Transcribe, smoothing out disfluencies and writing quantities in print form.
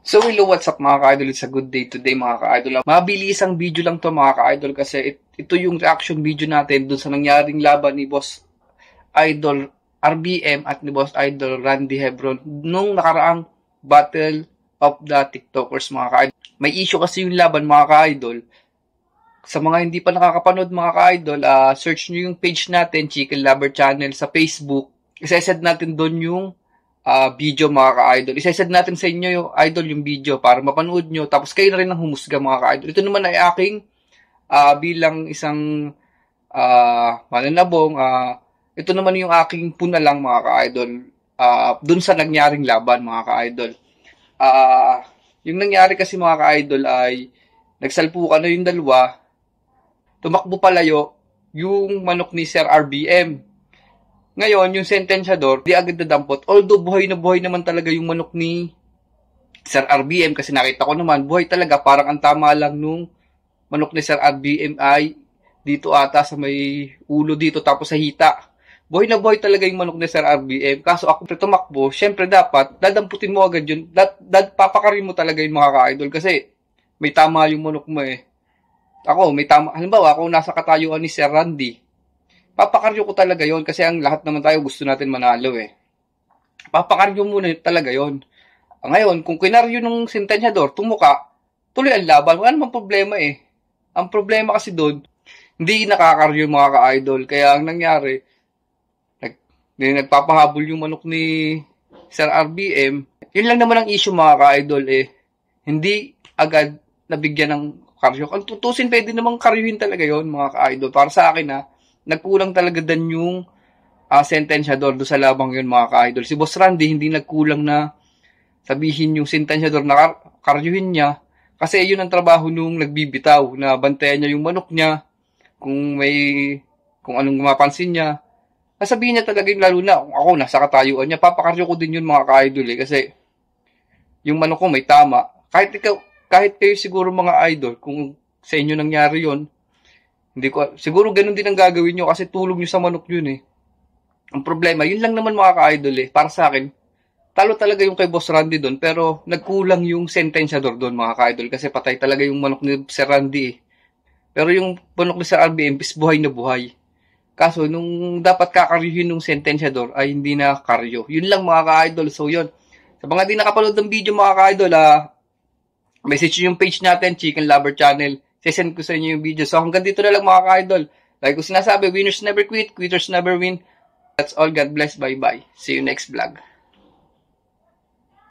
So hello, what's up mga ka-idol? It's a good day today mga ka-idol. Mabilisang video lang to mga ka-idol kasi ito yung reaction video natin dun sa nangyaring laban ni Boss Idol RBM at ni Boss Idol Randy Hebron nung nakaraang Battle of the TikTokers mga ka-idol. May issue kasi yung laban mga ka-idol. Sa mga hindi pa nakakapanood mga ka-idol, search nyo yung page natin, Chicken Lover Channel sa Facebook. Isa-set natin doon yung video mga ka-idol. Isa-set natin sa inyo yung idol yung video para mapanood nyo. Tapos kayo na rin ang humusga mga ka-idol. Ito naman ay aking bilang isang mananabong. Ito naman yung aking puna lang mga ka-idol. Dun sa nangyaring laban mga ka-idol. Yung nangyari kasi mga ka-idol ay nagsalpukan na yung dalawa. Tumakbo palayo yung manok ni Sir RBM. Ngayon, yung sentensyador, di agad nadampot. Although, buhay na buhay naman talaga yung manok ni Sir RBM. Kasi nakita ko naman, buhay talaga. Parang ang tama lang nung manok ni Sir RBM ay dito ata sa may ulo dito tapos sa hita. Buhay na buhay talaga yung manok ni Sir RBM. Kaso ako tumakbo, syempre dapat, dadamputin mo agad yun. Papakarin mo talaga yung mga ka-idol. Kasi may tama yung manok mo eh. Ako, may tama. Halimbawa, ako nasa katayuan ni Sir Randy. Papakaryo ko talaga yon kasi ang lahat naman tayo gusto natin manalo eh. Papakaryo muna talaga yon. Ngayon, kung kinaryo ng sentensyador, tumuka, tuloy ang laban. Wala namang problema eh. Ang problema kasi doon, hindi nakakaryo yung mga ka-idol. Kaya ang nangyari, nagpapahabol yung manok ni Sir RBM. Yun lang naman ang issue mga ka-idol eh. Hindi agad nabigyan ng karyo. Kung tutusin, pwede namang karyuhin talaga yon mga ka-idol. Para sa akin ha, nagkulang talaga din yung sentensyador do sa labang yun mga ka-idol. Si Boss Randy hindi nagkulang na sabihin yung sentensyador na karyuhin niya kasi yun ang trabaho nung nagbibitaw na bantayan niya yung manok niya kung anong mapansin niya. Sasabihin niya talaga yung lalo na kung ako nasa katayuan niya, papakaryo ko din yun mga ka-idol eh kasi yung manok ko may tama. Kahit kayo siguro mga idol, kung sa inyo nangyari yun, hindi ko, siguro ganun din ang gagawin nyo kasi tulog nyo sa manok yun eh. Ang problema, yun lang naman mga ka-idol eh. Para sa akin, talo talaga yung kay Boss Randy doon pero nagkulang yung sentensyador doon mga ka-idol kasi patay talaga yung manok ni Sir Randy eh. Pero yung manok ni Sir RBM is buhay na buhay. Kaso nung dapat kakaryuhin ng sentensyador ay hindi na karyo. Yun lang mga ka-idol. So yun. Sa mga di nakapanood ng video mga ka-idol, message yung page natin, Chicken Lover Channel. Sesend ko sa inyo yung video. So hanggang dito na lang mga ka-idol. Like ko sinasabi, winners never quit, quitters never win. That's all. God bless. Bye-bye. See you next vlog.